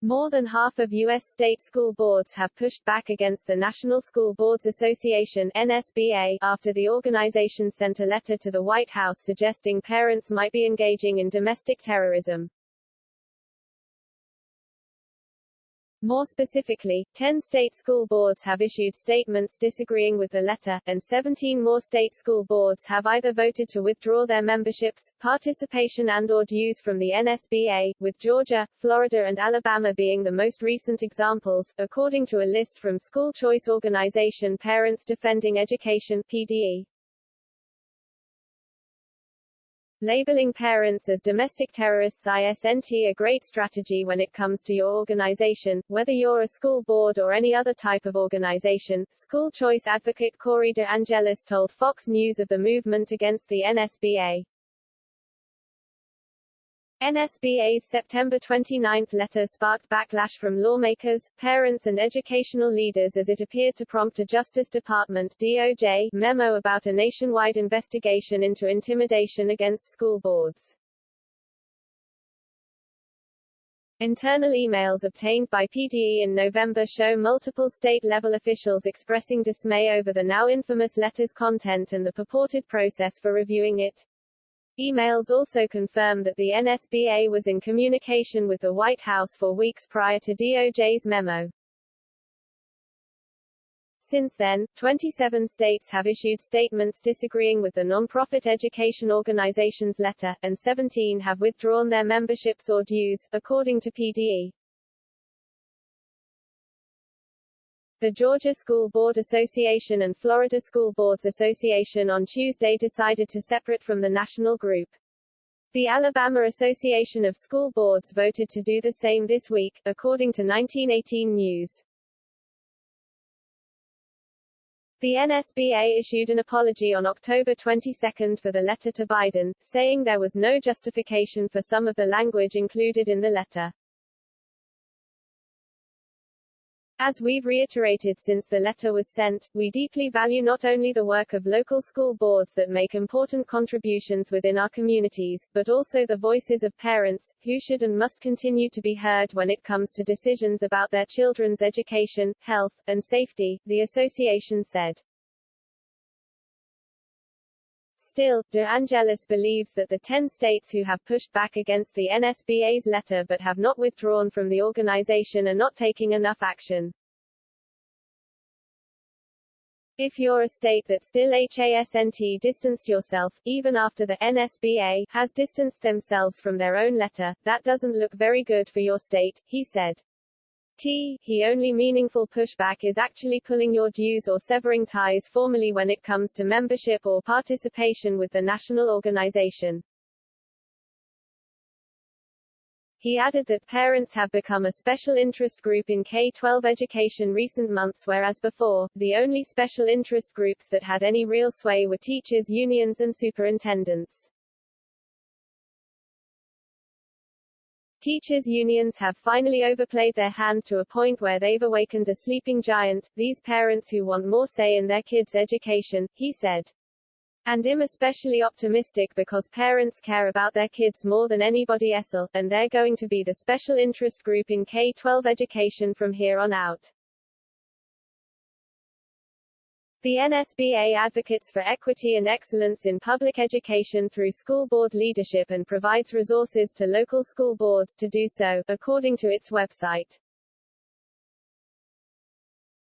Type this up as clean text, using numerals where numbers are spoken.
More than half of U.S. state school boards have pushed back against the National School Boards Association (NSBA) after the organization sent a letter to the White House suggesting parents might be engaging in domestic terrorism. More specifically, 10 state school boards have issued statements disagreeing with the letter, and 17 more state school boards have either voted to withdraw their memberships, participation and/or dues from the NSBA, with Georgia, Florida and Alabama being the most recent examples, according to a list from school choice organization Parents Defending Education (PDE). Labeling parents as domestic terrorists isn't a great strategy when it comes to your organization, whether you're a school board or any other type of organization, school choice advocate Corey De Angelis told Fox News of the movement against the NSBA. NSBA's September 29 letter sparked backlash from lawmakers, parents and educational leaders as it appeared to prompt a Justice Department (DOJ) memo about a nationwide investigation into intimidation against school boards. Internal emails obtained by PDE in November show multiple state-level officials expressing dismay over the now infamous letter's content and the purported process for reviewing it. Emails also confirm that the NSBA was in communication with the White House for weeks prior to DOJ's memo. Since then, 27 states have issued statements disagreeing with the nonprofit education organization's letter, and 17 have withdrawn their memberships or dues, according to PDE. The Georgia School Board Association and Florida School Boards Association on Tuesday decided to separate from the national group. The Alabama Association of School Boards voted to do the same this week, according to 1918 News. The NSBA issued an apology on October 22 for the letter to Biden, saying there was no justification for some of the language included in the letter. As we've reiterated since the letter was sent, we deeply value not only the work of local school boards that make important contributions within our communities, but also the voices of parents, who should and must continue to be heard when it comes to decisions about their children's education, health, and safety, the association said. Still, De Angelis believes that the 10 states who have pushed back against the NSBA's letter but have not withdrawn from the organization are not taking enough action. If you're a state that still hasn't distanced yourself, even after the NSBA has distanced themselves from their own letter, that doesn't look very good for your state, he said. The only meaningful pushback is actually pulling your dues or severing ties formally when it comes to membership or participation with the national organization. He added that parents have become a special interest group in K-12 education recent months, whereas before, the only special interest groups that had any real sway were teachers' unions and superintendents. Teachers' unions have finally overplayed their hand to a point where they've awakened a sleeping giant, these parents who want more say in their kids' education, he said. And I'm especially optimistic because parents care about their kids more than anybody else, and they're going to be the special interest group in K-12 education from here on out. The NSBA advocates for equity and excellence in public education through school board leadership and provides resources to local school boards to do so, according to its website.